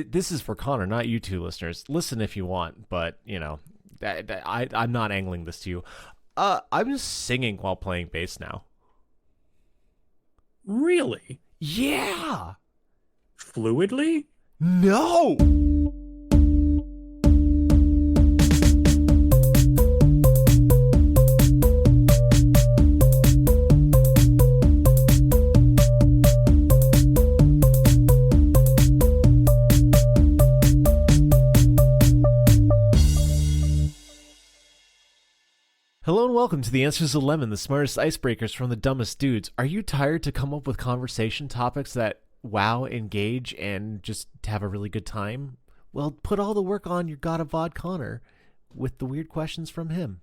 this is for Connor, not you two listeners. Listen if you want, but I'm not angling this to you. I'm just singing while playing bass now. Really? Yeah. Fluidly? No. Hello and welcome to the Answers of Lemon, the smartest icebreakers from the dumbest dudes. Are you tired to come up with conversation topics that wow, engage, and just have a really good time? Well, put all the work on your God of Vod Connor with the weird questions from him.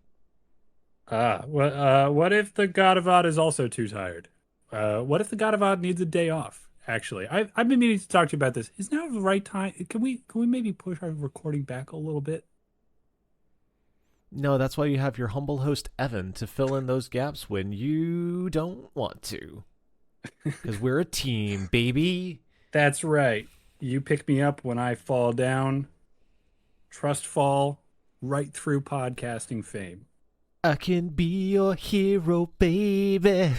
What if the God of Odd is also too tired? What if the God of Odd needs a day off? Actually, I've been meaning to talk to you about this. Is now the right time? Can we maybe push our recording back a little bit? No, that's why you have your humble host, Evan, to fill in those gaps when you don't want to. Because we're a team, baby. That's right. You pick me up when I fall down. Trust fall right through podcasting fame. I can be your hero, baby.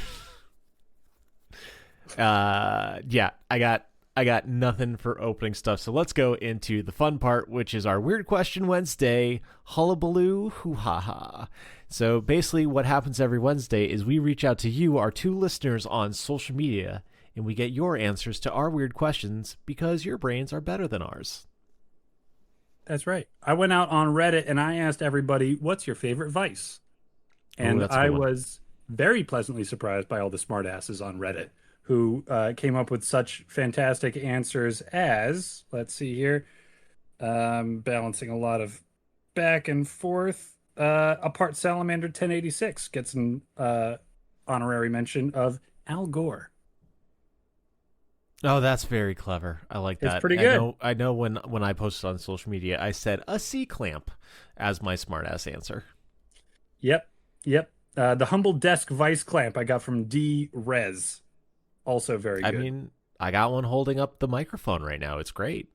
Yeah, I got nothing for opening stuff, so let's go into the fun part, which is our Weird Question Wednesday, hullabaloo, hoo-ha-ha. So basically what happens every Wednesday is we reach out to you, our two listeners, on social media, and we get your answers to our weird questions because your brains are better than ours. That's right. I went out on Reddit and I asked everybody, what's your favorite vice? And I was very pleasantly surprised by all the smartasses on Reddit who came up with such fantastic answers as, let's see here, balancing a lot of back and forth. Apart Salamander 1086 gets an honorary mention of Al Gore. Oh, that's very clever. I like that. It's pretty good. I know when I posted on social media, I said a C-clamp as my smartass answer. Yep. The Humble Desk Vice Clamp I got from D. Rez. Also very good. I mean, I got one holding up the microphone right now. It's great.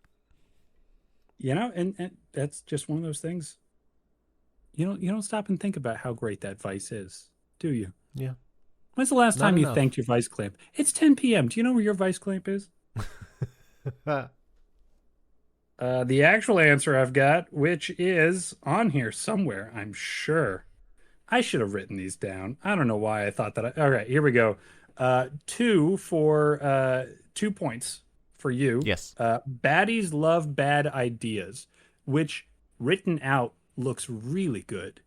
You know, and that's just one of those things. You don't stop and think about how great that vice is, do you? Yeah. When's the last time you thanked your vice clamp? It's 10 p.m. Do you know where your vice clamp is? The actual answer I've got, which is on here somewhere, I'm sure. I should have written these down. I don't know why I thought that. All right, here we go. 2 points for you. Yes. Baddies love bad ideas, which written out looks really good.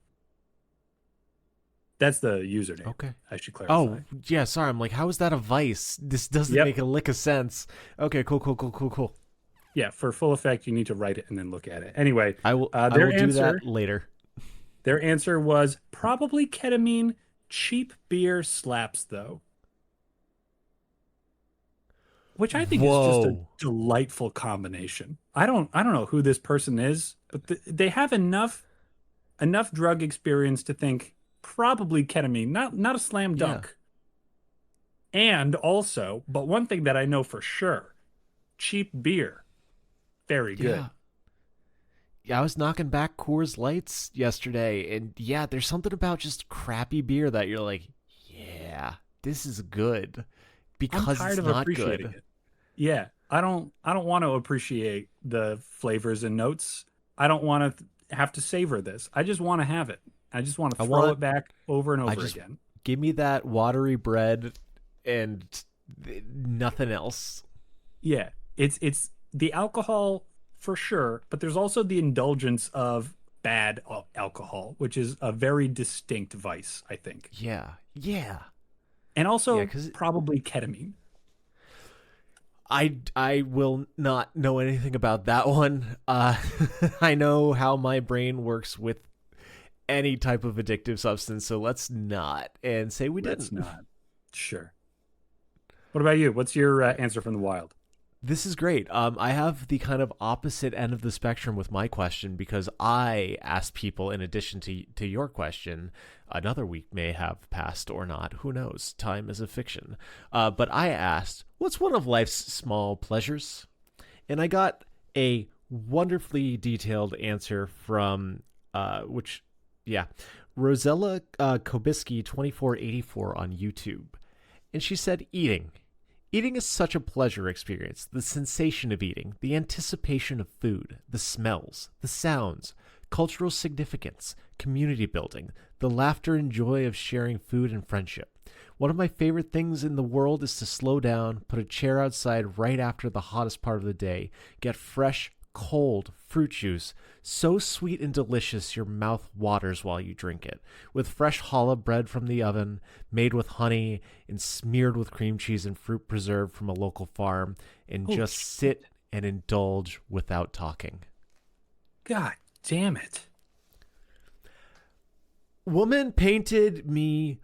That's the username. Okay. I should clarify. Oh, yeah, sorry. I'm like, how is that a vice? This doesn't make a lick of sense. Okay, cool. Yeah, for full effect, you need to write it and then look at it. Anyway, I will do that later. Their answer was probably ketamine. Cheap beer slaps, though. Which I think is just a delightful combination. I don't know who this person is, but they have enough drug experience to think probably ketamine, not a slam dunk. Yeah. And also, but one thing that I know for sure, cheap beer, very good. Yeah, I was knocking back Coors Lights yesterday, and yeah, there's something about just crappy beer that you're like, yeah, this is good because it's not good. It. Yeah, I don't want to appreciate the flavors and notes. I don't want to have to savor this. I just want to have it. I just want to throw it back over and over again. Give me that watery bread and nothing else. Yeah, it's the alcohol for sure, but there's also the indulgence of bad alcohol, which is a very distinct vice, I think. Yeah. And also probably ketamine. I will not know anything about that one. I know how my brain works with any type of addictive substance, so let's not and say we didn't. Let's not. Sure. What about you? What's your answer from the wild? This is great. I have the kind of opposite end of the spectrum with my question because I asked people, in addition to your question, another week may have passed or not. Who knows? Time is a fiction. But I asked, what's one of life's small pleasures? And I got a wonderfully detailed answer from Rosella Kobisky 2484 on YouTube. And she said, eating. Eating is such a pleasure experience. The sensation of eating, the anticipation of food, the smells, the sounds, cultural significance, community building, the laughter and joy of sharing food and friendship. One of my favorite things in the world is to slow down, put a chair outside right after the hottest part of the day, get fresh, cold fruit juice, so sweet and delicious your mouth waters while you drink it, with fresh challah bread from the oven, made with honey and smeared with cream cheese and fruit preserve from a local farm, and just sit and indulge without talking. God damn it. Woman painted me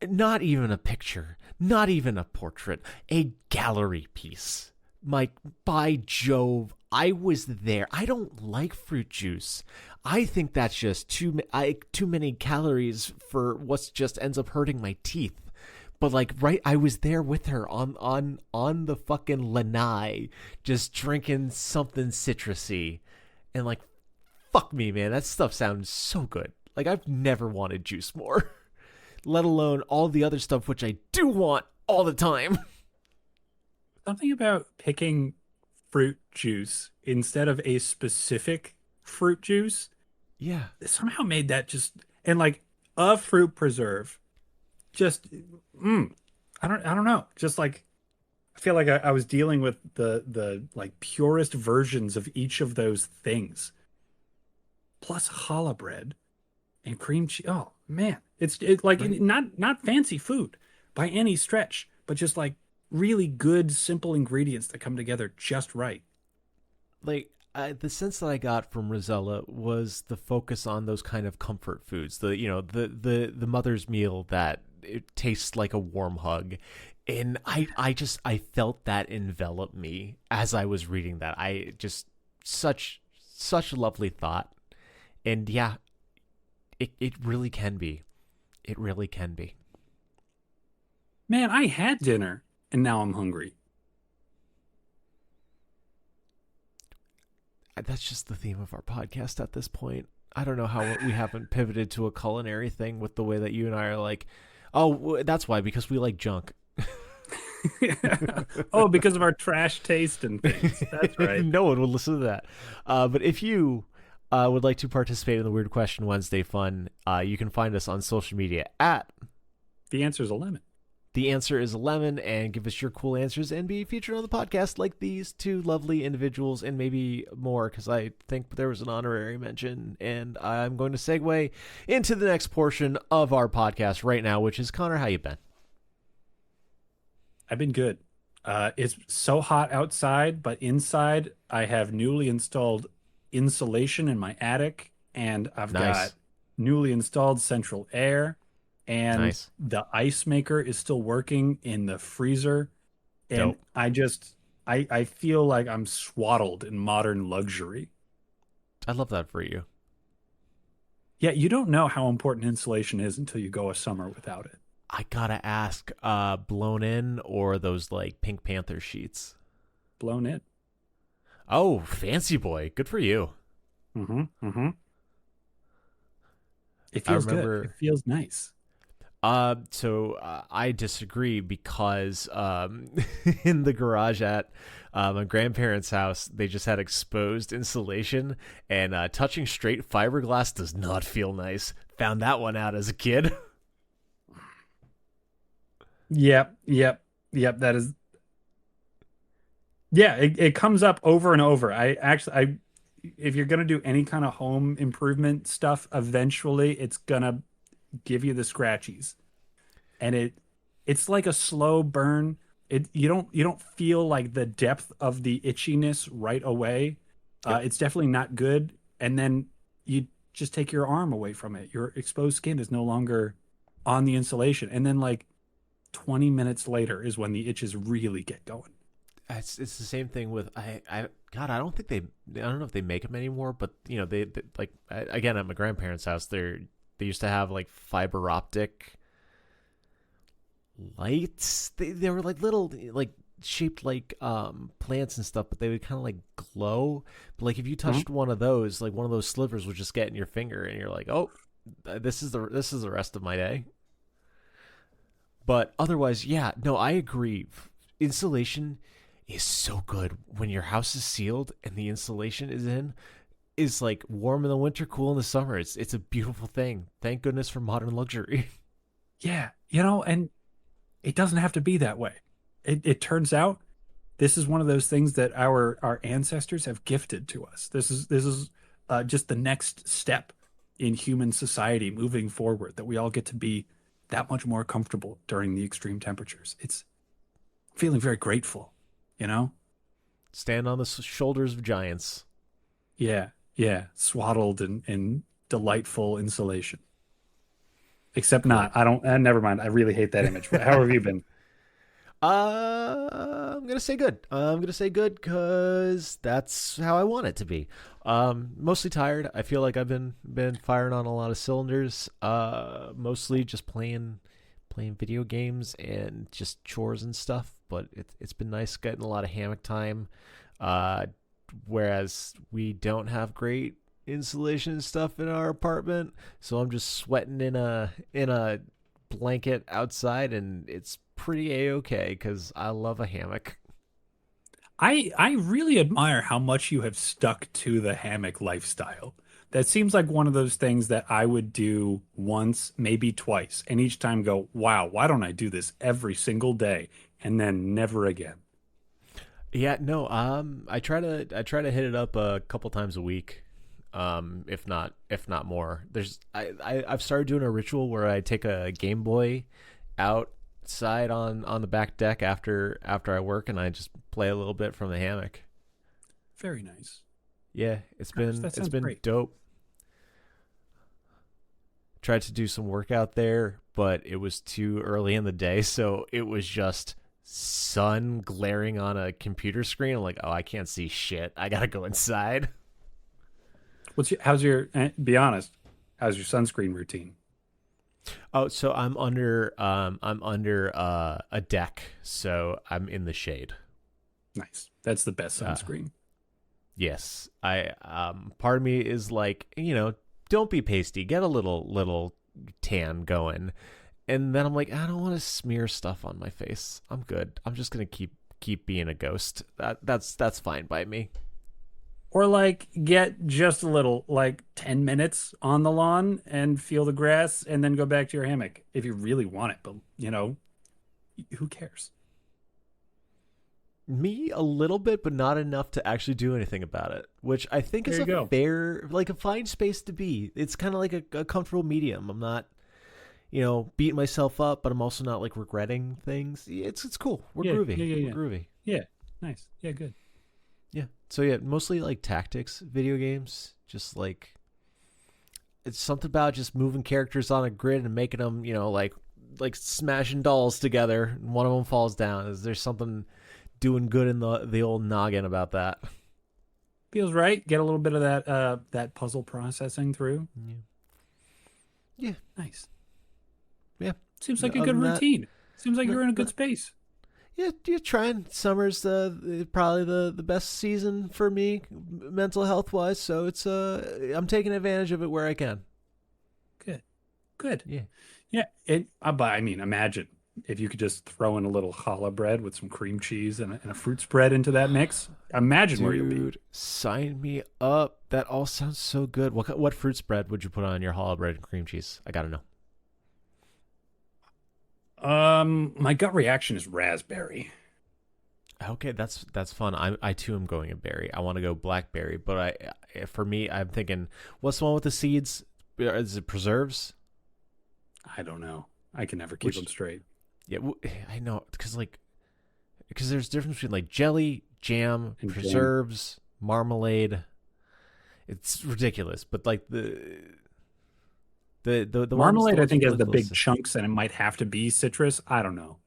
not even a picture, not even a portrait, a gallery piece. Mike, by Jove, I was there. I don't like fruit juice. I think that's just too many calories for what just ends up hurting my teeth. But I was there with her on the fucking lanai, just drinking something citrusy, and fuck me, man, that stuff sounds so good. I've never wanted juice more, let alone all the other stuff which I do want all the time. Something about picking fruit juice instead of a specific fruit juice, somehow made that just, and a fruit preserve, just I don't know, just I feel like I was dealing with the purest versions of each of those things, plus challah bread and cream cheese. Oh man, it's right. Not fancy food by any stretch, but just really good, simple ingredients that come together just right. The sense that I got from Rosella was the focus on those kind of comfort foods, the mother's meal that it tastes like a warm hug. And I felt that envelop me as I was reading that. I just, such a lovely thought. And yeah, it really can be. It really can be. Man, I had dinner and now I'm hungry. That's just the theme of our podcast at this point. I don't know how we haven't pivoted to a culinary thing with the way that you and I are oh, that's why, because we like junk. Oh, because of our trash taste and things. That's right. No one would listen to that. But if you would like to participate in the Weird Question Wednesday fun, you can find us on social media at The Answer is a Lemon. The Answer is a Lemon, and give us your cool answers and be featured on the podcast like these two lovely individuals, and maybe more, because I think there was an honorary mention. And I'm going to segue into the next portion of our podcast right now, which is, Connor, how you been? I've been good. It's so hot outside, but inside I have newly installed insulation in my attic, and I've got newly installed central air. And the ice maker is still working in the freezer. And I feel like I'm swaddled in modern luxury. I love that for you. Yeah, you don't know how important insulation is until you go a summer without it. I gotta ask, blown in or those Pink Panther sheets? Blown in. Oh, fancy boy. Good for you. Mm-hmm. It feels good. It feels nice. So I disagree, because in the garage at my grandparents' house, they just had exposed insulation, and touching straight fiberglass does not feel nice. Found that one out as a kid. Yep. That is. Yeah, it comes up over and over. If you're gonna do any kind of home improvement stuff, eventually it's gonna give you the scratchies, and it's like a slow burn. You don't feel like the depth of the itchiness right away. It's definitely not good, and then you just take your arm away from it. Your exposed skin is no longer on the insulation, and then 20 minutes later is when the itches really get going. It's the same thing with I don't know if they make them anymore, but they again, at my grandparents' house, they used to have fiber optic lights. They were little shaped like plants and stuff, but they would kind of like glow. But like if you Mhm. touched one of those, like one of those slivers would just get in your finger, and you're like, oh, this is the rest of my day. But otherwise, yeah, no, I agree. Insulation is so good when your house is sealed and the insulation is like warm in the winter, cool in the summer. It's a beautiful thing. Thank goodness for modern luxury. Yeah, you know, and it doesn't have to be that way. It turns out this is one of those things that our ancestors have gifted to us. This is just the next step in human society moving forward, that we all get to be that much more comfortable during the extreme temperatures. It's feeling very grateful, you know? Stand on the shoulders of giants. Yeah, yeah, swaddled in delightful insulation. Except Cool. not. I don't. Never mind. I really hate that image. How have you been? I'm gonna say good. I'm gonna say good because that's how I want it to be. Mostly tired. I feel like I've been firing on a lot of cylinders. Mostly just playing video games and just chores and stuff. But it's been nice getting a lot of hammock time. Uh, whereas we don't have great insulation and stuff in our apartment, so I'm just sweating in a blanket outside, and it's pretty a-okay because I love a hammock. I really admire how much you have stuck to the hammock lifestyle. That seems like one of those things that I would do once, maybe twice, and each time go, wow, why don't I do this every single day? And then never again. Yeah, no, I try to hit it up a couple times a week, if not more. I've started doing a ritual where I take a Game Boy outside on the back deck after I work, and I just play a little bit from the hammock. Very nice. Yeah, Gosh, that it's sounds been great. dope. Tried to do some workout there, but it was too early in the day, so it was just sun glaring on a computer screen. I'm like, oh, I can't see shit. I gotta go inside. How's your, be honest, how's your sunscreen routine? Oh, so I'm under a deck, so I'm in the shade. Nice. That's the best Uh, sunscreen. yes, I part of me is like, don't be pasty, get a little tan going, and then I'm like, I don't want to smear stuff on my face. I'm good. I'm just gonna keep being a ghost. That's fine by me. Or like get just a little, like 10 minutes on the lawn and feel the grass and then go back to your hammock if you really want it. But, who cares? Me a little bit, but not enough to actually do anything about it, which I think There is you a go. fair, like a fine space to be. It's kind of like a comfortable medium. I'm not, beating myself up, but I'm also not like regretting things. It's cool. We're Yeah, groovy. yeah, yeah, We're yeah. groovy. Yeah, nice. Yeah, good. Yeah. So yeah, mostly like tactics video games. Just like it's something about just moving characters on a grid and making them, like smashing dolls together, and one of them falls down. Is there something doing good in the old noggin about that? Feels right. Get a little bit of that puzzle processing through. Yeah. Yeah. Nice. Yeah. Seems like a Other good than that, routine. Seems like no, you're in a good no, space. yeah, you're trying. Summer's probably the best season for me, mental health wise. So it's I'm taking advantage of it where I can. Good. Good. Yeah, Yeah, but I mean, imagine if you could just throw in a little challah bread with some cream cheese and a fruit spread into that mix. Imagine where you'll be. dude, sign me up. That all sounds so good. What fruit spread would you put on your challah bread and cream cheese? I gotta know. My gut reaction is raspberry. Okay, that's fun. I too am going a berry. I want to go blackberry, but for me, I'm thinking, what's the one with the seeds? Is it preserves? I don't know. I can never keep Which them straight. Yeah, I know because there's a difference between like jelly, jam, And jam. preserves, marmalade. It's ridiculous, but like the Marmalade, I ones think, with has the like big those. chunks, and it might have to be citrus. I don't know.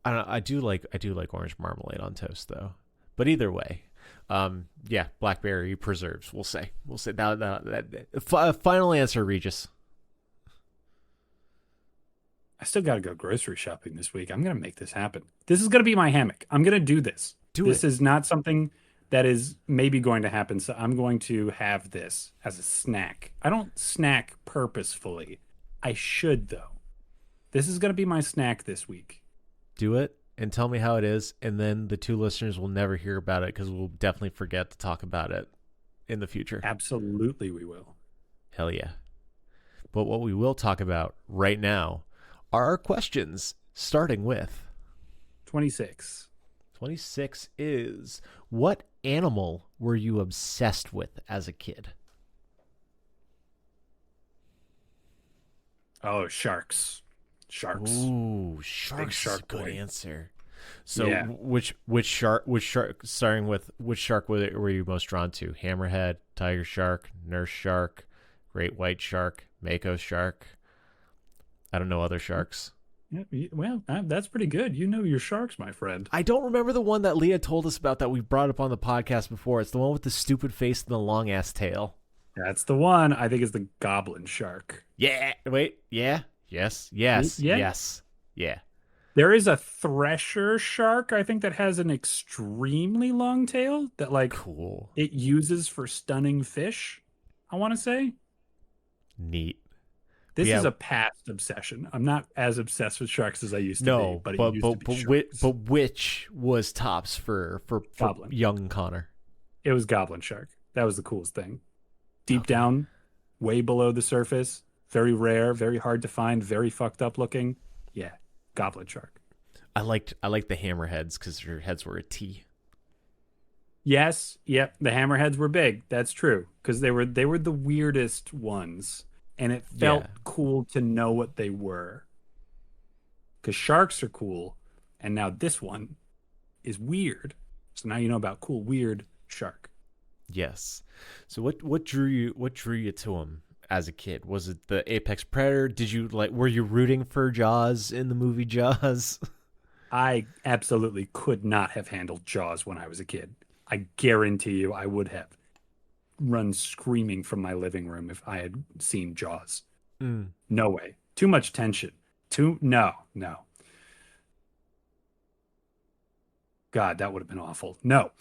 I don't know, I do like orange marmalade on toast though. But either way, yeah, blackberry preserves. We'll say that final answer, Regis. I still got to go grocery shopping this week. I'm going to make this happen. This is going to be my hammock. I'm going to do this. Do This it. is not something that is maybe going to happen. So I'm going to have this as a snack. I don't snack purposefully. I should, though. This is going to be my snack this week. Do it and tell me how it is. And then the two listeners will never hear about it because we'll definitely forget to talk about it in the future. Absolutely, we will. Hell yeah. But what we will talk about right now are our questions, starting with 26. 26 is, what animal were you obsessed with as a kid? Oh, sharks. Sharks. Ooh, sharks shark is a good boy. answer. So Yeah. which shark, starting with which shark were you most drawn to? Hammerhead, tiger shark, nurse shark, great white shark, mako shark. I don't know other sharks. Yeah, well, that's pretty good. You know your sharks, my friend. I don't remember the one that Leah told us about that we brought up on the podcast before. It's the one with the stupid face and the long ass tail. That's the one. I think it's the goblin shark. Yeah. Wait. Yeah. Yes. Yeah. Yes. Yeah. There is a thresher shark, I think, that has an extremely long tail that like Cool. it uses for stunning fish, I want to say. Neat. This Yeah. is a past obsession. I'm not as obsessed with sharks as I used to No, be, but it but used but to be but, sharks. but which was tops for Goblin. young Connor? It was goblin shark. That was the coolest thing. Deep down, way below the surface, very rare, very hard to find, very fucked up looking. Yeah, goblin shark. I liked the hammerheads because their heads were a T. Yes, yep, the hammerheads were big. That's true because they were the weirdest ones, and it felt cool to know what they were. Because sharks are cool, and now this one is weird. So now you know about cool, weird shark. Yes. So what drew you to him as a kid? Was it the apex predator? Were you rooting for Jaws in the movie Jaws? I absolutely could not have handled Jaws when I was a kid. I guarantee you I would have run screaming from my living room if I had seen Jaws. No way. Too much tension. No. God, that would have been awful. No.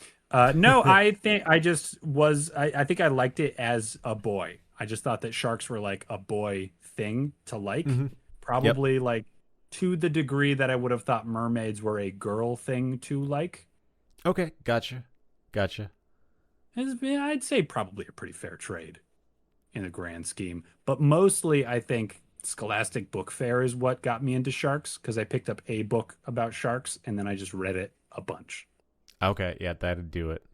No, I think I just was I think I liked it as a boy. I just thought that sharks were like a boy thing to like. Probably like to the degree that I would have thought mermaids were a girl thing to like. Okay, gotcha. I'd say probably a pretty fair trade in a grand scheme. But mostly, I think Scholastic Book Fair is what got me into sharks because I picked up a book about sharks and then I just read it a bunch. Okay, yeah, that'd do it.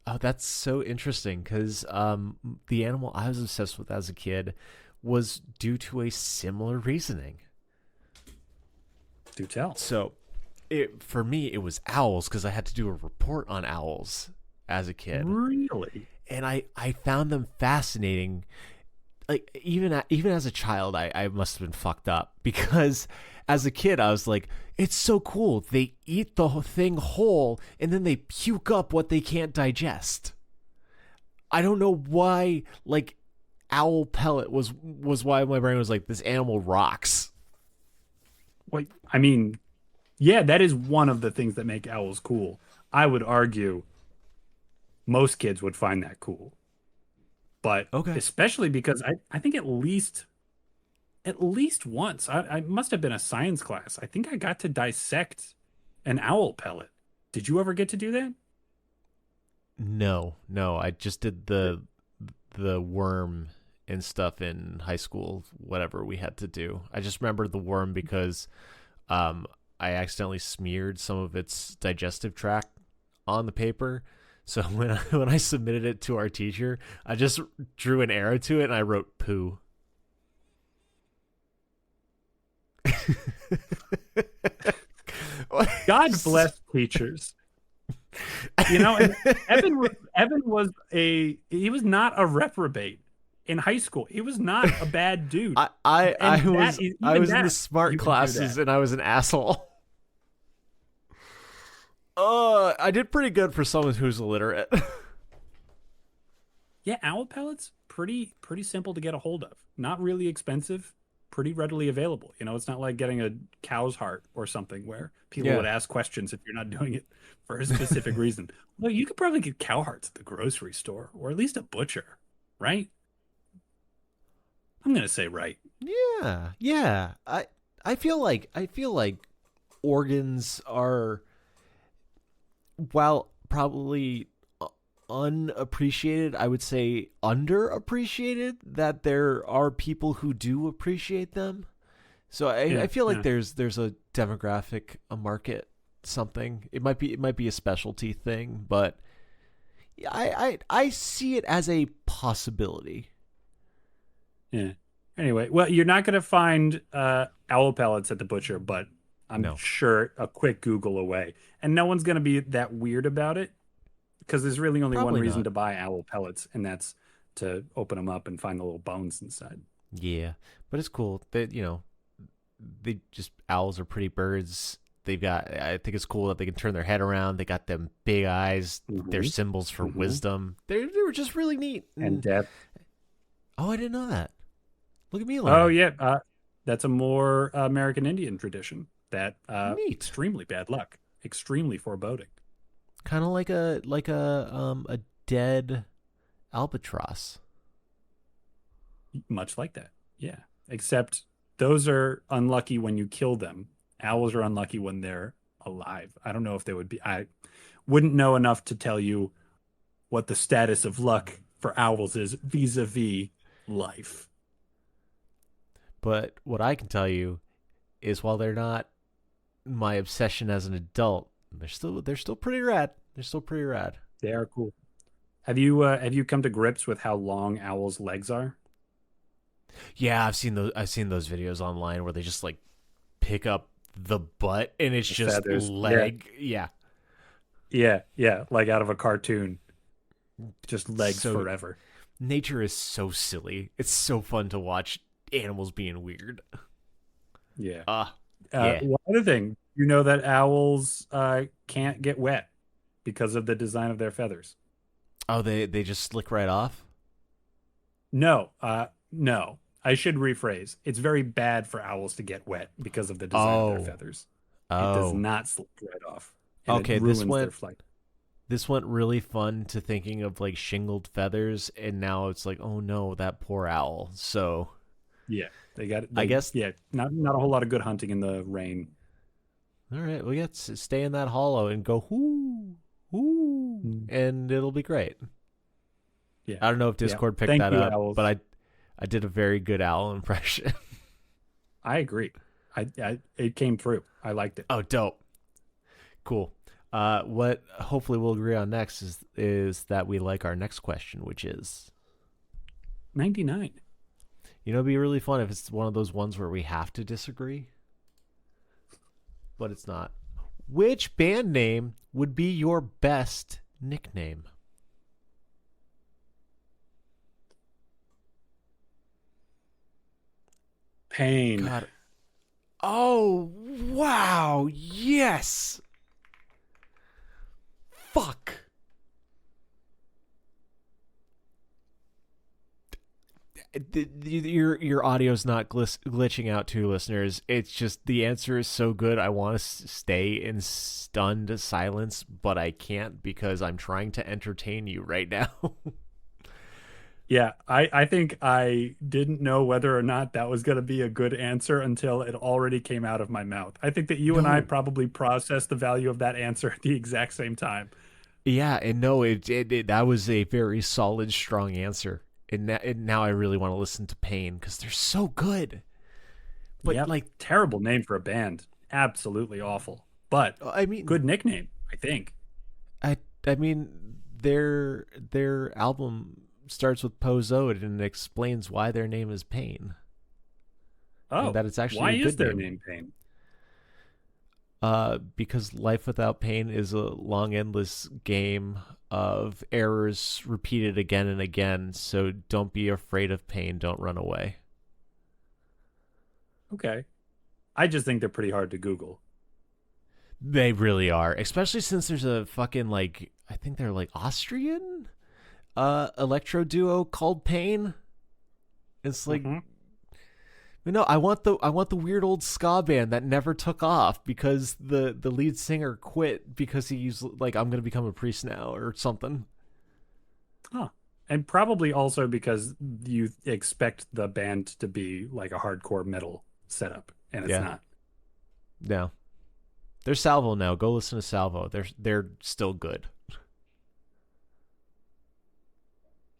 Oh, that's so interesting because the animal I was obsessed with as a kid was due to a similar reasoning. Do tell. So, for me, it was owls because I had to do a report on owls as a kid. Really? And I found them fascinating. Like even as a child, I must have been fucked up because as a kid I was like, it's so cool. They eat the whole thing whole and then they puke up what they can't digest. I don't know why. Like owl pellet was why my brain was like, this animal rocks. Well, I mean, yeah, that is one of the things that make owls cool. I would argue most kids would find that cool. But especially because I think at least once, I must have been a science class. I think I got to dissect an owl pellet. Did you ever get to do that? No, I just did the worm and stuff in high school, whatever we had to do. I just remember the worm because I accidentally smeared some of its digestive tract on the paper. So when I submitted it to our teacher, I just drew an arrow to it and I wrote poo. God bless teachers. You know, and Evan was he was not a reprobate in high school. He was not a bad dude. I was in the smart classes and I was an asshole. I did pretty good for someone who's illiterate. Yeah, owl pellets pretty simple to get a hold of. Not really expensive. pretty readily available. It's not like getting a cow's heart or something where people would ask questions if you're not doing it for a specific reason. Well, you could probably get cow hearts at the grocery store or at least a butcher, right? I'm gonna say right. Yeah. I feel like organs are, while probably unappreciated, I would say underappreciated, that there are people who do appreciate them. So I feel like there's a demographic, a market, something. It might be a specialty thing, but I see it as a possibility. Yeah. Anyway, well, you're not going to find owl pellets at the butcher, but I'm sure a quick Google away. And no one's going to be that weird about it because there's really only one reason to buy owl pellets, and that's to open them up and find the little bones inside. Yeah, but it's cool that, they just, owls are pretty birds. I think it's cool that they can turn their head around. They got them big eyes. They're symbols for wisdom. They were just really neat. And death. Oh, I didn't know that. Look at me. Oh, yeah. That's a more American Indian tradition. That neat. Extremely bad luck. Extremely foreboding. Kind of like a dead albatross. Much like that. Yeah. Except those are unlucky when you kill them. Owls are unlucky when they're alive. I don't know if they would be. I wouldn't know enough to tell you what the status of luck for owls is vis-a-vis life. But what I can tell you is, while they're not my obsession as an adult, they're still pretty rad. They're still pretty rad. They are cool. Have you come to grips with how long owls' legs are? Yeah, I've seen those videos online where they just like pick up the butt and it's just feathers. Leg. Yeah, like out of a cartoon. Just legs forever. Nature is so silly. It's so fun to watch animals being weird. Yeah. Yeah. One other thing, that owls can't get wet because of the design of their feathers. Oh, they just slick right off? No. I should rephrase. It's very bad for owls to get wet because of the design of their feathers. It does not slip right off. Okay, it ruins their flight. This went really fun to thinking of like shingled feathers, and now it's like, oh no, that poor owl. So yeah, they got it. I guess not a whole lot of good hunting in the rain. All right, we got to stay in that hollow and go whoo, and it'll be great. Yeah, I don't know if Discord picked that up, owls. But I did a very good owl impression. I agree. It came through. I liked it. Oh, dope. Cool. What hopefully we'll agree on next is that we like our next question, which is 99. It'd be really fun if it's one of those ones where we have to disagree, but it's not. Which band name would be your best nickname? Pain. God. Oh, wow. Yes. Fuck. Your audio's not glitching out too, listeners. It's just the answer is so good. I want to stay in stunned silence, but I can't because I'm trying to entertain you right now. Yeah, I think I didn't know whether or not that was going to be a good answer until it already came out of my mouth. I think that you and I probably processed the value of that answer at the exact same time. Yeah, and no, that was a very solid, strong answer. And now I really want to listen to Pain because they're so good. But terrible name for a band, absolutely awful. But I mean, good nickname, I think. I mean, their album starts with Pozode and it explains why their name is Pain. Oh, and that it's actually why a good is their name Pain? Because life without pain is a long, endless game of errors repeated again and again. So don't be afraid of pain. Don't run away. Okay. I just think they're pretty hard to Google. They really are, especially since there's a fucking I think they're Austrian electro duo called Pain. It's man, No, I want the weird old ska band that never took off because the lead singer quit because he's like, I'm gonna become a priest now or something. Huh. And probably also because you expect the band to be like a hardcore metal setup, and it's Yeah. not. No. There's Salvo now. Go listen to Salvo. They're still good.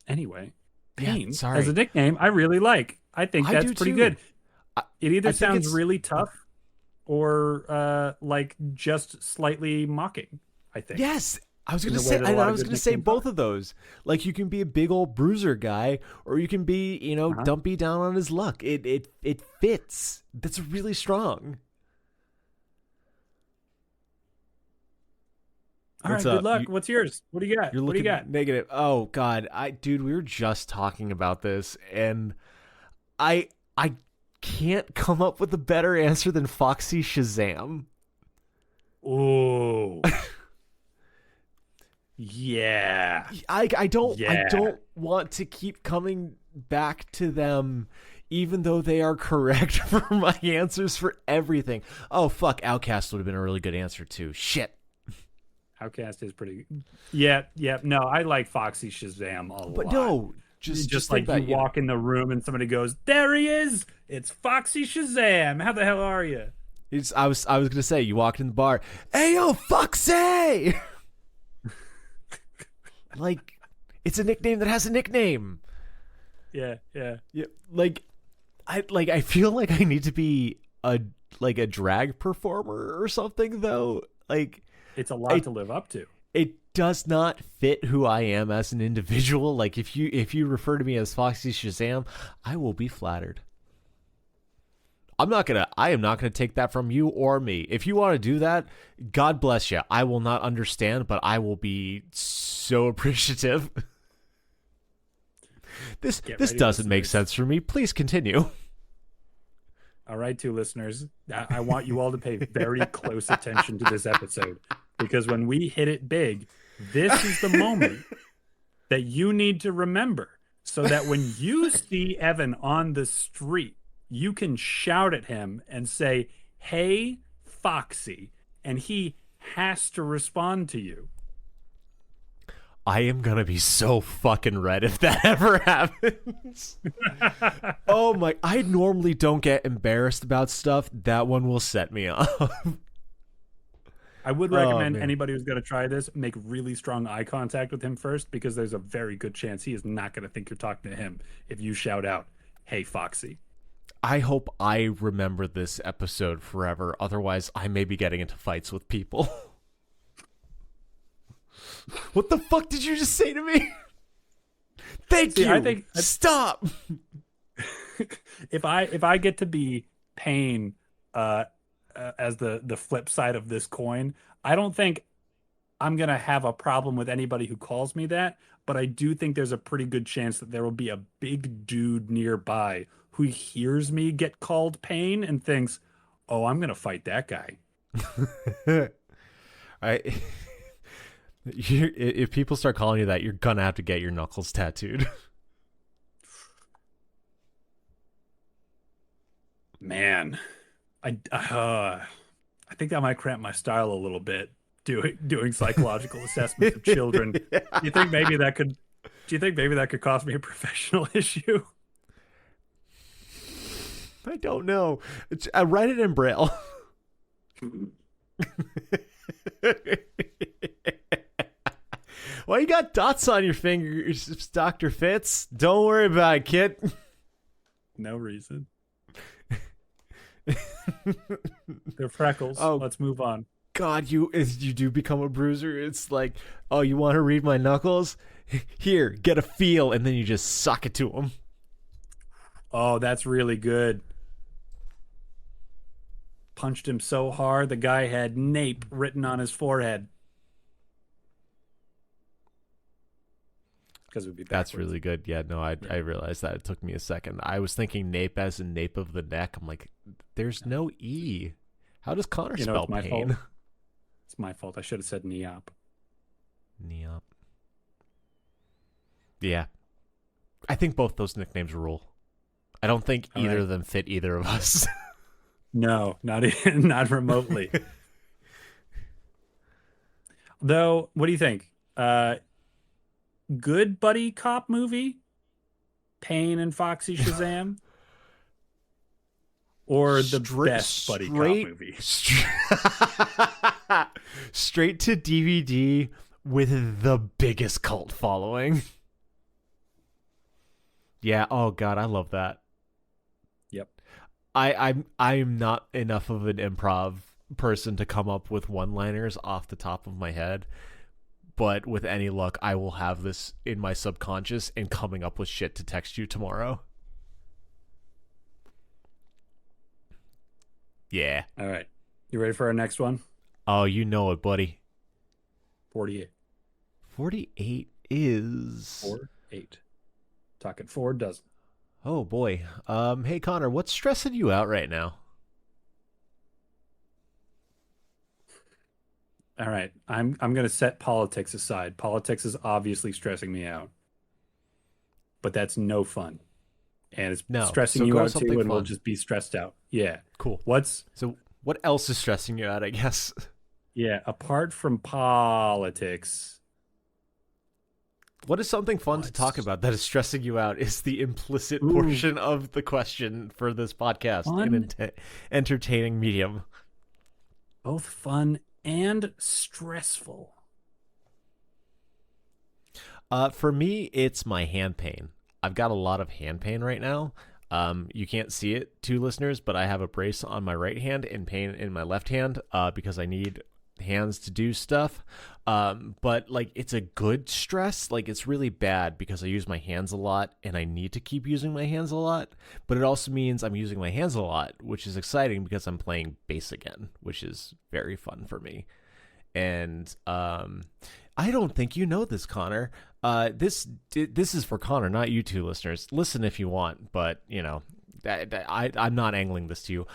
Anyway, Yeah, Pain sorry. as a nickname, I really like. I think I that's do pretty too. good. I, It either I think sounds it's really tough or like just slightly mocking, I think, yes. I was in gonna the way say that a lot I of was good gonna say nicknames are. both of those. Like you can be a big old bruiser guy, or you can be, Uh-huh. dumpy down on his luck. It fits. That's really strong. All What's right, good up? luck. What's yours? What do you got? You're What do you looking got? negative. Oh God, dude, we were just talking about this, and I can't come up with a better answer than Foxy Shazam. Oh, yeah. I don't want to keep coming back to them, even though they are correct for my answers for everything. Oh fuck, Outcast would have been a really good answer too. Shit. Outcast is pretty. Yeah, yeah. No, I like Foxy Shazam a But lot. no, just Just think like you about walk in the room and somebody goes, "There he is! It's Foxy Shazam! How the hell are you?" I was gonna say you walked in the bar, hey yo Foxy. Like, it's a nickname that has a nickname. Yeah, yeah. Yeah, I feel like I need to be a drag performer or something though. Like It's a lot I to live up to. it does not fit who I am as an individual. Like if you refer to me as Foxy Shazam, I will be flattered. I am not gonna take that from you or me. If you want to do that, God bless you. I will not understand, but I will be so appreciative. This Get this ready, doesn't make listeners. sense for me. Please continue. All right, two listeners. I want you all to pay very close attention to this episode because when we hit it big, this is the moment that you need to remember so that when you see Evan on the street, you can shout at him and say, "Hey, Foxy," and he has to respond to you. I am gonna be so fucking red if that ever happens. Oh my! I normally don't get embarrassed about stuff. That one will set me off. I would Oh recommend man. anybody who's going to try this make really strong eye contact with him first because there's a very good chance he is not going to think you're talking to him if you shout out, "Hey, Foxy." I hope I remember this episode forever. Otherwise, I may be getting into fights with people. What the fuck did you just say to me? Thank you. I think Stop. if I get to be Pain as the flip side of this coin, I don't think I'm gonna have a problem with anybody who calls me that, but I do think there's a pretty good chance that there will be a big dude nearby who hears me get called Pain and thinks, "Oh, I'm gonna fight that guy." I. If people start calling you that, you're gonna have to get your knuckles tattooed. Man, I think that might cramp my style a little bit. Doing psychological assessments of children. Do you think maybe that could? Do you think maybe that could cost me a professional issue? I don't know. Write it in Braille. Why you got dots on your fingers, Dr. Fitz? Don't worry about it, kid. No reason. They're freckles. Oh. Let's move on. God, you do become a bruiser. It's like, oh, you want to read my knuckles? Here, get a feel, and then you just suck it to him. Oh, that's really good. Punched him so hard, the guy had "Nape" written on his forehead. Because it would be That's backwards. really good. Yeah, no, I realized that. It took me a second. I was thinking nape as in nape of the neck. I'm like, there's no E. How does Connor spell it's my pain? fault. It's my fault. I should have said "Neop." Neop. Yeah. I think both those nicknames rule. I don't think All either right. of them fit either of us. No, not even, not remotely. Though, what do you think? Good buddy cop movie, Payne and Foxy Shazam, or the straight best buddy cop straight movie? straight to DVD with the biggest cult following. Yeah, oh god, I love that. Yep. I'm not enough of an improv person to come up with one-liners off the top of my head, but with any luck I will have this in my subconscious and coming up with shit to text you tomorrow. Yeah. All right. You ready for our next one? Oh, you know it, buddy. 48. 48 is 48. Talking 4 dozen. Oh boy. Hey Connor, what's stressing you out right now? All right. I'm going to set politics aside. Politics is obviously stressing me out. But that's no fun. And it's No. stressing So you go out something too, and we'll fun. just be stressed out. Yeah. Cool. What's So what else is stressing you out, I guess? Yeah, apart from politics. What is something fun to talk What's about that is stressing you out is the implicit Ooh. portion of the question for this podcast Fun. in entertaining medium. Both fun and stressful. For me, it's my hand pain. I've got a lot of hand pain right now. You can't see it, to listeners, but I have a brace on my right hand and pain in my left hand because I need hands to do stuff. But like it's a good stress. Like it's really bad because I use my hands a lot and I need to keep using my hands a lot. But it also means I'm using my hands a lot, which is exciting because I'm playing bass again, which is very fun for me. And I don't think you know this, Connor. This is for Connor, not you two listeners. Listen if you want, but you know, I'm not angling this to you.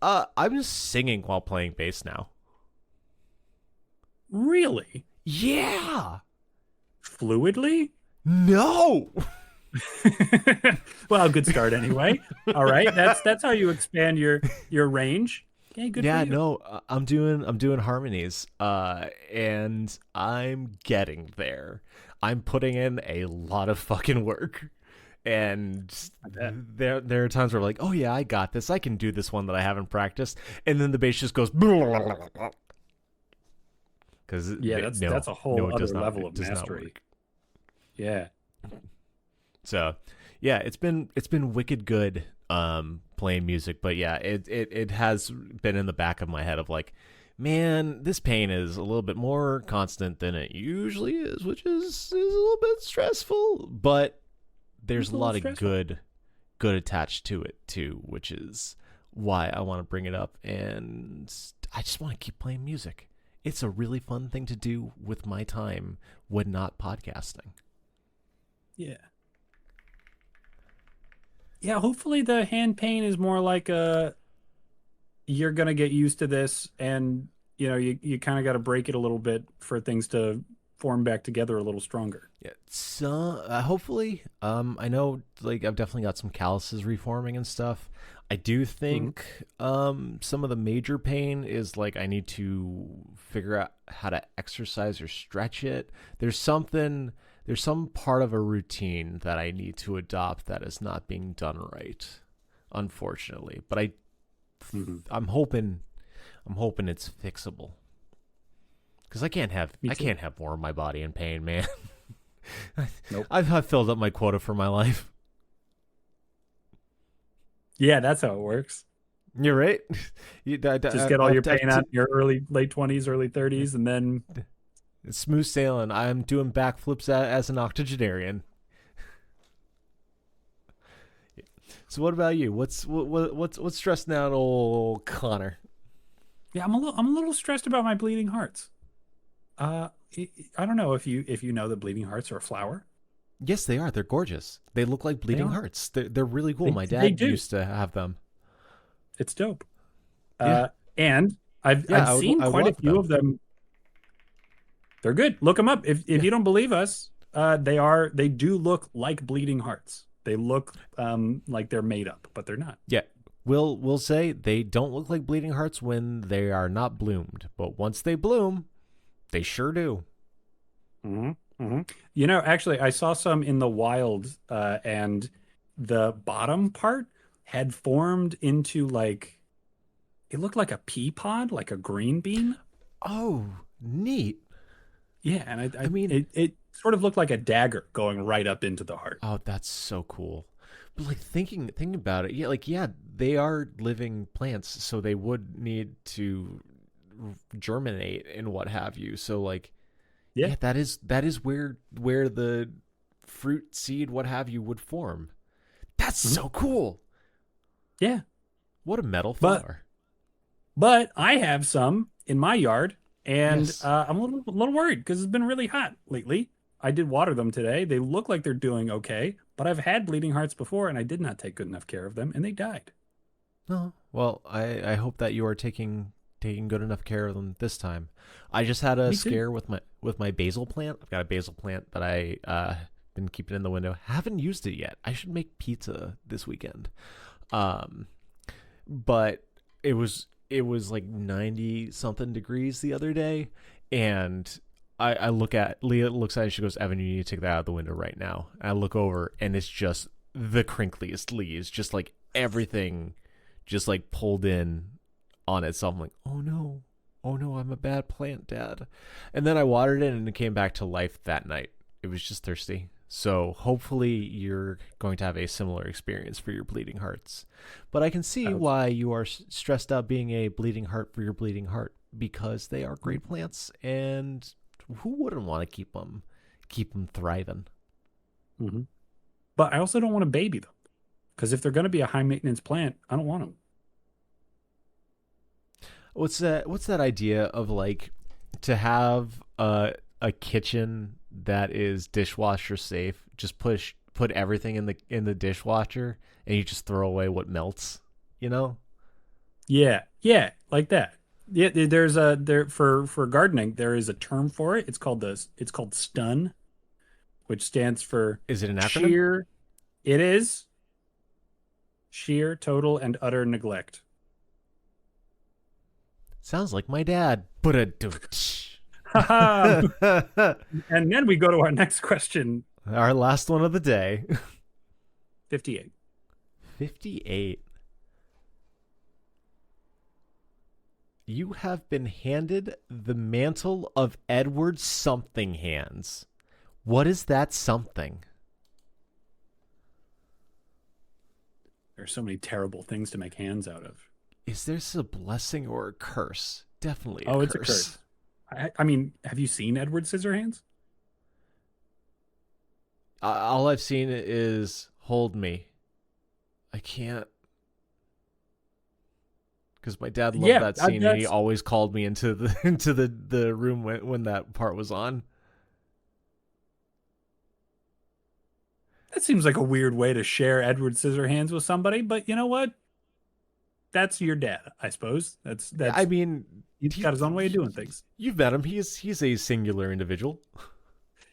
I'm just singing while playing bass now. Really? Yeah. Fluidly? No. Well, good start anyway. All right, that's how you expand your range. Okay, good. Yeah, for you. no, I'm doing harmonies, and I'm getting there. I'm putting in a lot of fucking work, and there are times where I'm like, oh yeah, I got this. I can do this one that I haven't practiced, and then the bass just goes. Because that's a whole other level of mastery. Yeah. So, yeah, it's been wicked good playing music, but yeah, it has been in the back of my head of like, man, this pain is a little bit more constant than it usually is, which is a little bit stressful, but there's a lot of good attached to it too, which is why I want to bring it up, and I just want to keep playing music. It's a really fun thing to do with my time when not podcasting. Yeah. Yeah, hopefully the hand pain is more like you're going to get used to this, and you know, you kind of got to break it a little bit for things to form back together a little stronger. Yeah, so hopefully, I know like I've definitely got some calluses reforming and stuff. I do think some of the major pain is like I need to figure out how to exercise or stretch it. There's some part of a routine that I need to adopt that is not being done right, unfortunately. But I'm hoping it's fixable. Because I can't have more of my body in pain, man. Nope. I've filled up my quota for my life. Yeah, that's how it works. You're right. Just get all your pain out in your late 20s, early 30s, and then it's smooth sailing. I'm doing backflips as an octogenarian. So what about you? What's stressing out old Connor? Yeah, I'm a little stressed about my bleeding hearts. I don't know if you know that bleeding hearts are a flower. Yes, they are. They're gorgeous. They look like bleeding hearts. They're really cool. My They dad used to have them. It's dope. Yeah. And I've seen quite a few of them. They're good. Look them up. If you don't believe us, they do look like bleeding hearts. They look like they're made up, but they're not. Yeah. We'll say they don't look like bleeding hearts when they are not bloomed, but once they bloom, they sure do. Mm-hmm. Mm-hmm. You know, actually, I saw some in the wild, and the bottom part had formed into like it looked like a pea pod, like a green bean. Oh, neat. Yeah, and I mean, it sort of looked like a dagger going right up into the heart. oh, that's so cool. But like thinking about it, yeah, they are living plants, so they would need to germinate and what have you. So like, Yeah, that is where the fruit seed what have you would form. That's so cool. yeah. What a metal flower. But I have some in my yard, and Yes. I'm a little worried because it's been really hot lately. I did water them today. They look like they're doing okay, but I've had bleeding hearts before, and I did not take good enough care of them, and they died. Oh, well, I hope that you are taking good enough care of them this time. I just had a Me too. scare with my basil plant. I've got a basil plant that I been keeping in the window. Haven't used it yet. I should make pizza this weekend. But it was like 90 something degrees the other day, and I look at Leah looks at it, she goes, Evan, you need to take that out of the window right now. And I look over and it's just the crinkliest leaves, just like everything just like pulled in on itself. I'm like, oh no, I'm a bad plant, Dad. And then I watered it and it came back to life that night. It was just thirsty. So hopefully you're going to have a similar experience for your bleeding hearts. But I can see why you are stressed out being a bleeding heart for your bleeding heart, because they are great plants, and who wouldn't want to keep them thriving? Mm-hmm. But I also don't want to baby them, because if they're going to be a high maintenance plant, I don't want them. What's that idea of like to have a kitchen that is dishwasher safe? Just put everything in the dishwasher and you just throw away what melts, you know? Yeah, like that. Yeah, there for gardening, there is a term for it. It's called stun, which stands for Is it an acronym? sheer. It is sheer, total, and utter neglect. Sounds like my dad. But And then we go to our next question. our last one of the day. 58. 58. You have been handed the mantle of Edward Something Hands. What is that something? There's so many terrible things to make hands out of. Is this a blessing or a curse? Definitely a Oh, curse. it's a curse. I mean, have you seen Edward Scissorhands? All I've seen is hold me. I can't. Because my dad loved that scene, and he always called me into the room when that part was on. That seems like a weird way to share Edward Scissorhands with somebody, but you know what? That's your dad, I suppose. That's. I mean, he's got his own way of doing things. You've met him. He's a singular individual.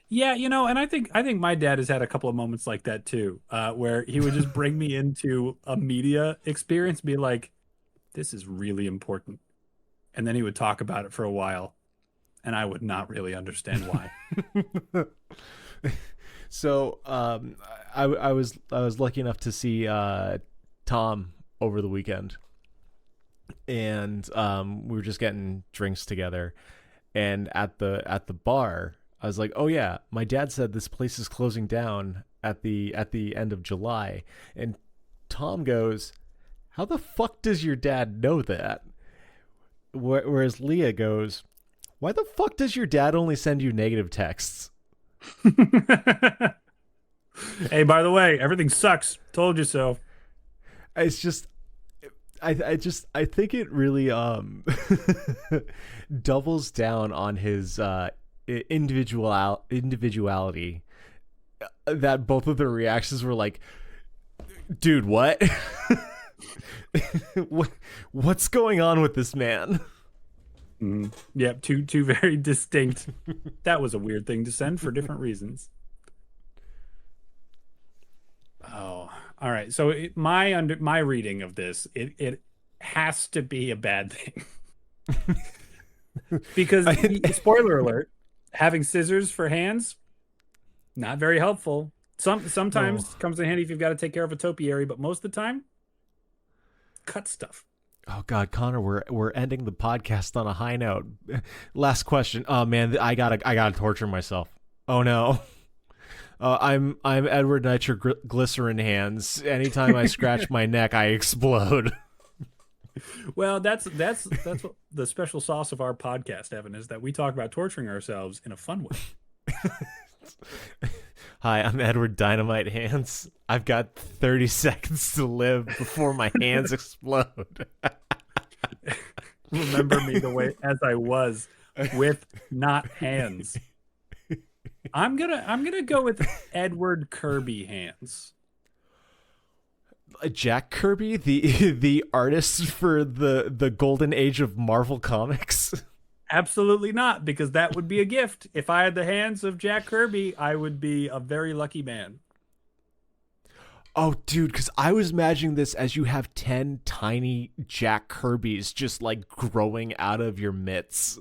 Yeah, you know, and I think my dad has had a couple of moments like that too, where he would just bring me into a media experience, be like, "This is really important," and then he would talk about it for a while, and I would not really understand why. So, I was lucky enough to see Tom over the weekend, and we were just getting drinks together, and at the bar, I was like, oh yeah, my dad said this place is closing down at the end of July, and Tom goes, how the fuck does your dad know that? Whereas Leah goes, why the fuck does your dad only send you negative texts? Hey, by the way, everything sucks. Told you so. It's just, I think it really doubles down on his individuality. That both of their reactions were like, dude, what? What's going on with this man? Yep, two very distinct. That was a weird thing to send for different reasons. Oh All right. So my reading of this, it has to be a bad thing because spoiler alert, having scissors for hands not very helpful. No. Sometimes comes in handy if you've got to take care of a topiary, but most of the time, cut stuff. Oh God, Connor, we're ending the podcast on a high note. Last question. Oh man, I gotta torture myself. Oh no. I'm Edward Nitroglycerin hands. Anytime I scratch my neck, I explode. Well, that's what the special sauce of our podcast, Evan, is that we talk about torturing ourselves in a fun way. Hi, I'm Edward Dynamite Hands. I've got 30 seconds to live before my hands explode. Remember me the way as I was with not hands. I'm gonna go with Edward Kirby hands. Jack Kirby, the artist for the golden age of Marvel Comics. Absolutely not, because that would be a gift. If I had the hands of Jack Kirby, I would be a very lucky man. Oh, dude, because I was imagining this as you have 10 tiny Jack Kirbys just like growing out of your mitts.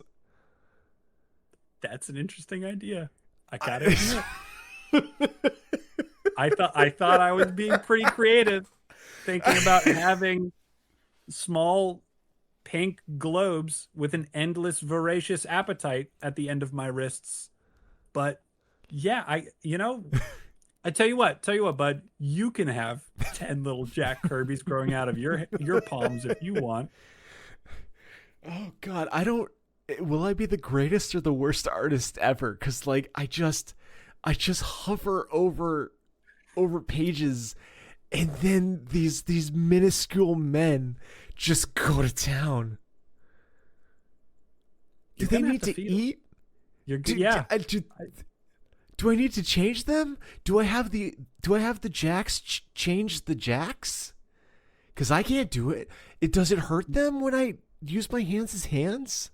That's an interesting idea. I gotta admit. I thought I was being pretty creative, thinking about having small pink globes with an endless voracious appetite at the end of my wrists. But yeah, I tell you what, bud, you can have 10 little Jack Kirbys growing out of your palms if you want. Oh God, I don't. Will I be the greatest or the worst artist ever? Because like I just hover over pages, and then these minuscule men just go to town. Do they need to eat? Do I need to change them? Do I have the jacks change the jacks? Because I can't do it. Does it hurt them when I use my hands as hands?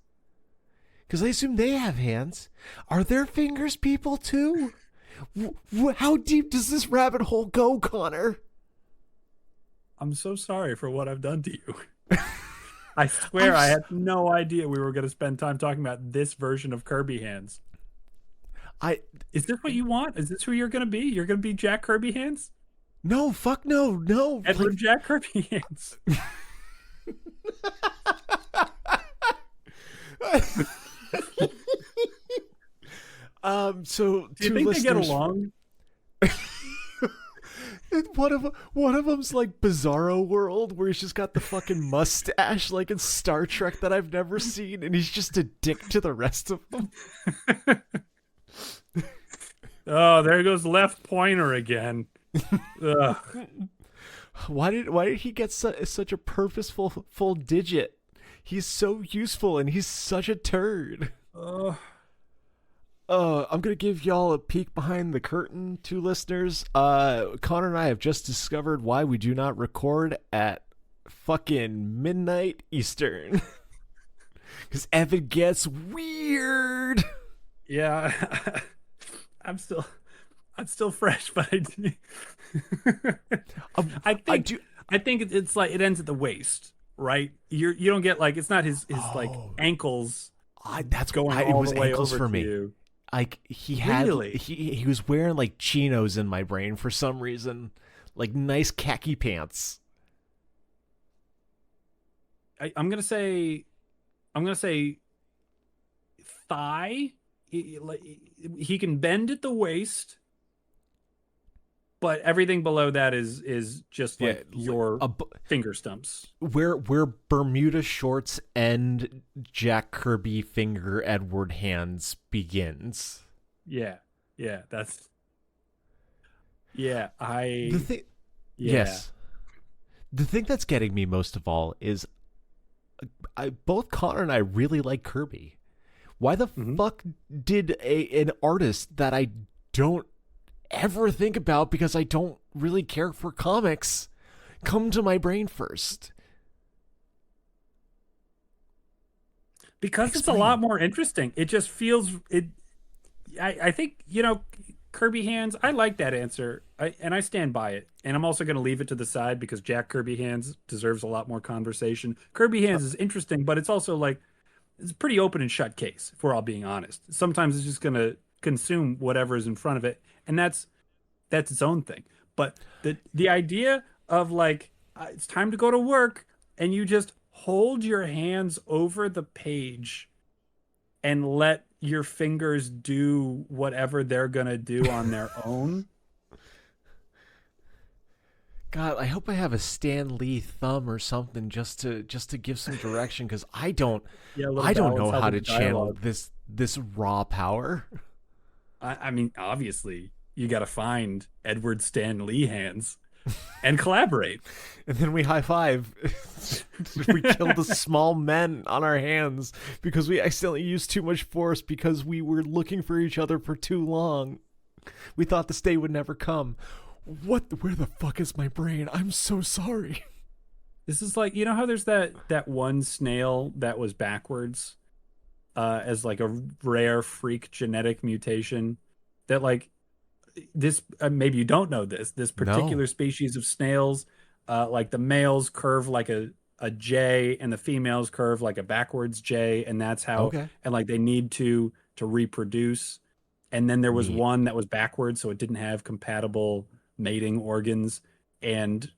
Because I assume they have hands. Are their fingers people too? How deep does this rabbit hole go, Connor? I'm so sorry for what I've done to you. I swear I had no idea we were going to spend time talking about this version of Kirby hands. Is this what you want? Is this who you're going to be? You're going to be Jack Kirby hands? No, fuck no. Edward Jack Kirby hands. So do you think they get along? One of them's like Bizarro World, where he's just got the fucking mustache like in Star Trek that I've never seen, and he's just a dick to the rest of them. Oh, there goes Left Pointer again. Why did he get such a purposeful full digit? He's so useful, and he's such a turd. I'm gonna give y'all a peek behind the curtain, two listeners. Connor and I have just discovered why we do not record at fucking midnight Eastern. Because Evan gets weird. Yeah, I'm still fresh, but I think it's like it ends at the waist, right? You don't get like it's not his like ankles. That's going it all was the way ankles over for me. You. Like he had really? he was wearing like chinos in my brain for some reason, like nice khaki pants. I'm gonna say thigh. He can bend at the waist, but everything below that is just like your finger stumps. Where Bermuda shorts end, Jack Kirby finger Edward hands begins. Yeah, that's. Yes. The thing that's getting me most of all is, both Connor and I really like Kirby. Why the fuck did an artist that I don't ever think about because I don't really care for comics come to my brain first? Because It's a lot more interesting. It just feels it. I think Kirby hands, I like that answer. And I stand by it. And I'm also going to leave it to the side because Jack Kirby hands deserves a lot more conversation. Kirby hands is interesting, but it's also like it's a pretty open and shut case, if we're all being honest. Sometimes it's just going to consume whatever is in front of it, and that's its own thing. But the idea of like it's time to go to work and you just hold your hands over the page and let your fingers do whatever they're gonna do on their own. God, I hope I have a Stan Lee thumb or something just to give some direction, because I don't know how to channel this raw power. I mean, obviously, you got to find Edward Stan Lee hands and collaborate. And then we high five. We kill the small men on our hands because we accidentally used too much force because we were looking for each other for too long. We thought this day would never come. Where the fuck is my brain? I'm so sorry. This is like, you know how there's that one snail that was backwards as like a rare freak genetic mutation that like this maybe you don't know this particular species of snails, like the males curve like a J and the females curve like a backwards J, and that's how and like they need to reproduce. And then there was one that was backwards, so it didn't have compatible mating organs, and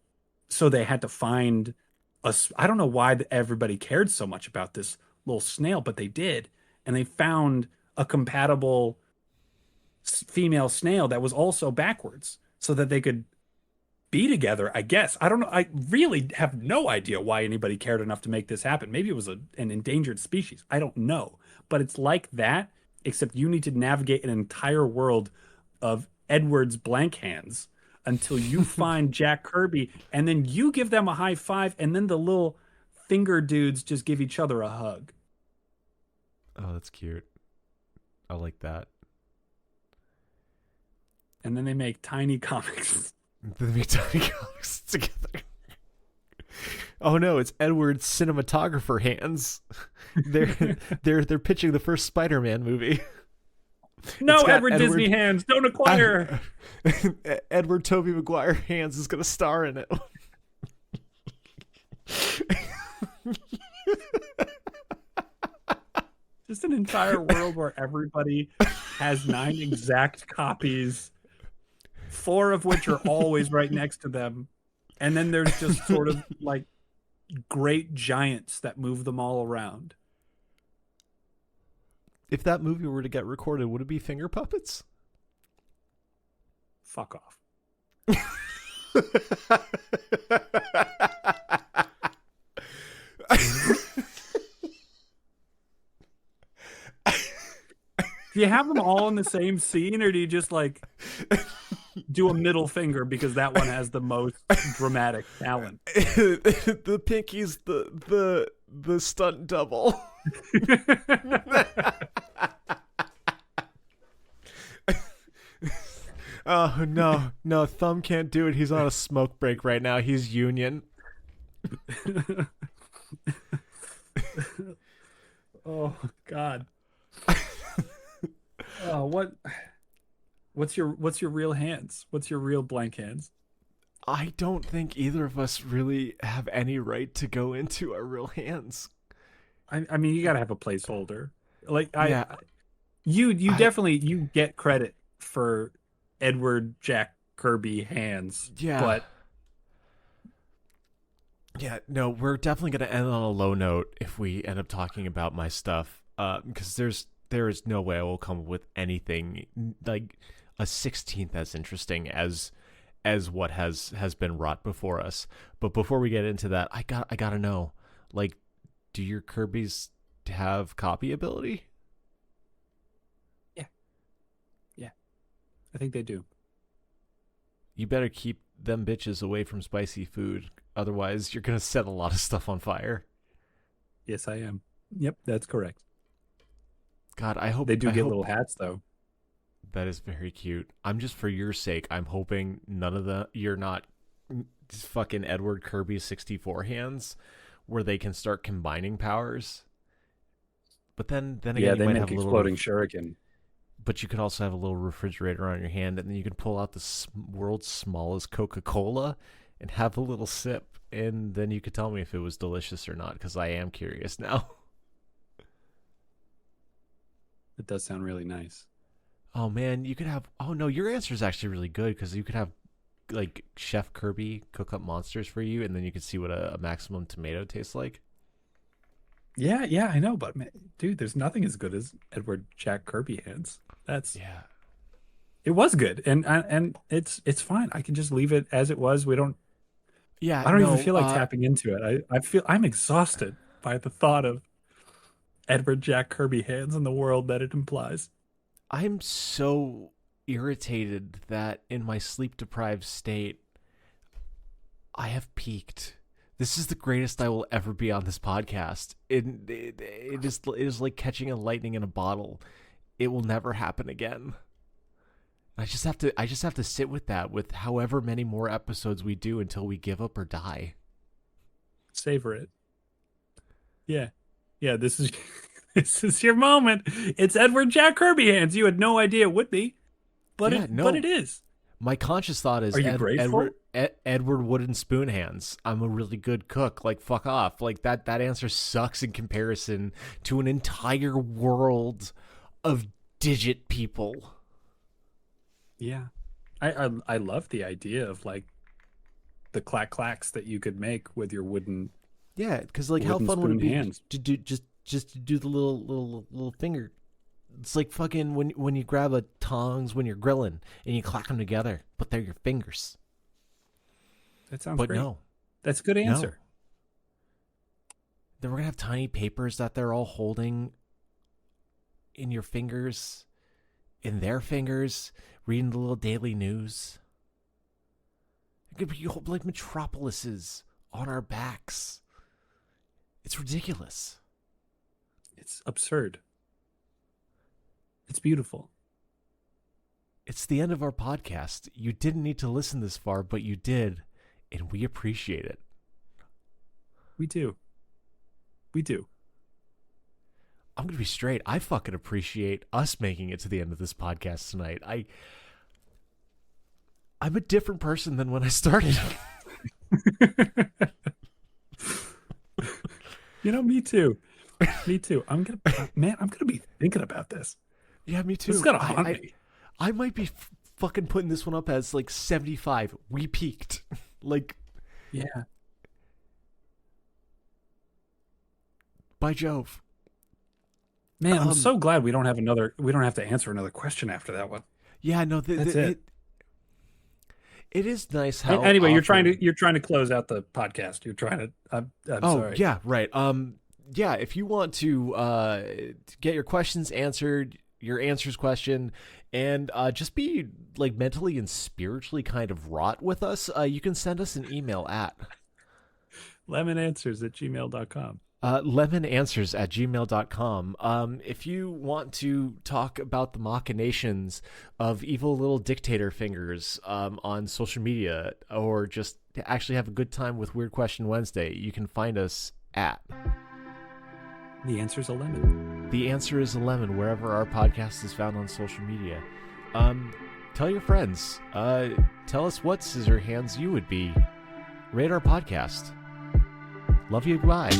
so they had to find I don't know why everybody cared so much about this little snail, but they did, and they found a compatible female snail that was also backwards so that they could be together, I guess. I don't know. I really have no idea why anybody cared enough to make this happen. Maybe it was an endangered species. I don't know. But it's like that, except you need to navigate an entire world of Edward's blank hands until you find Jack Kirby, and then you give them a high five, and then the little finger dudes just give each other a hug. Oh, that's cute. I like that. And then they make tiny comics. They make tiny comics together. Oh no, it's Edward's cinematographer hands. They're pitching the first Spider-Man movie. No, Edward Disney hands, don't acquire. Edward Tobey Maguire hands is going to star in it. Just an entire world where everybody has 9 exact copies, 4 of which are always right next to them. And then there's just sort of like great giants that move them all around. If that movie were to get recorded, would it be finger puppets? Fuck off. Do you have them all in the same scene, or do you just like do a middle finger because that one has the most dramatic talent? The pinky's the stunt double. Oh no, Thumb can't do it. He's on a smoke break right now. He's union. Oh God. Oh, what's your real hands? What's your real blank hands? I don't think either of us really have any right to go into our real hands. I mean, you gotta have a placeholder. Like you definitely you get credit for Edward Jack Kirby hands. Yeah. But yeah, no, we're definitely gonna end on a low note if we end up talking about my stuff. Because there is no way I will come up with anything like a 16th as interesting as what has been wrought before us. But before we get into that, I gotta know, like, do your Kirby's have copy ability? Yeah, I think they do. You better keep them bitches away from spicy food, otherwise you're gonna set a lot of stuff on fire. Yes, I am. Yep, that's correct. God, I hope they do get little hats though. That is very cute. I'm just, for your sake, I'm hoping you're not fucking Edward Kirby 64 hands where they can start combining powers. But then again, they might make have a exploding little shuriken. but you could also have a little refrigerator on your hand, and then you can pull out the world's smallest Coca-Cola and have a little sip, and then you could tell me if it was delicious or not, because I am curious now. It does sound really nice. Oh man, you could have. Oh no, your answer is actually really good, because you could have like Chef Kirby cook up monsters for you, and then you could see what a maximum tomato tastes like. Yeah, I know, but man, dude, there's nothing as good as Edward Jack Kirby hands. Yeah. It was good, and it's fine. I can just leave it as it was. We don't. Yeah, I don't even feel like tapping into it. I feel I'm exhausted by the thought of Edward Jack Kirby hands and the world that it implies. I'm so irritated that in my sleep-deprived state, I have peaked. This is the greatest I will ever be on this podcast. It is like catching a lightning in a bottle. It will never happen again. I just have to sit with that, with however many more episodes we do until we give up or die. Savor it. Yeah. This is your moment. It's Edward Jack Kirby hands. You had no idea it would be, but it is. My conscious thought is, are you grateful? Edward Wooden Spoon hands. I'm a really good cook. Like, fuck off. Like that answer sucks in comparison to an entire world of digit people. Yeah, I love the idea of like the clacks that you could make with your wooden. Yeah, because like how fun would it be hands. to do just to do the little finger. It's like fucking when you grab a tongs when you're grilling and you clack them together, but they're your fingers. That sounds but great. No, that's a good answer. No. Then we're gonna have tiny papers that they're all holding in your fingers, in their fingers, reading the little daily news. It could be like metropolises on our backs. It's ridiculous. It's absurd. It's beautiful. It's the end of our podcast. You didn't need to listen this far, but you did, and we appreciate it. We do. I'm going to be straight. I fucking appreciate us making it to the end of this podcast tonight. I'm a different person than when I started. Me too. I'm gonna be thinking about this. Yeah, me too. It's gonna haunt me. I might be fucking putting this one up as like 75. We peaked. Like, yeah. By Jove. Man, I'm so glad we don't have to answer another question after that one. Yeah, no, that's it. It is nice how. Anyway, you're trying to close out the podcast. You're trying to. I'm sorry. Yeah, right. Yeah, if you want to get your questions answered, your answers question, and just be like mentally and spiritually kind of wrought with us, you can send us an email at lemonanswers@gmail.com. lemonanswers@gmail.com. If you want to talk about the machinations of evil little dictator fingers on social media, or just to actually have a good time with Weird Question Wednesday, you can find us at The Answer's a Lemon. The Answer is a Lemon, wherever our podcast is found on social media. Tell your friends. Tell us what scissor hands you would be. Rate our podcast. Love you. Bye.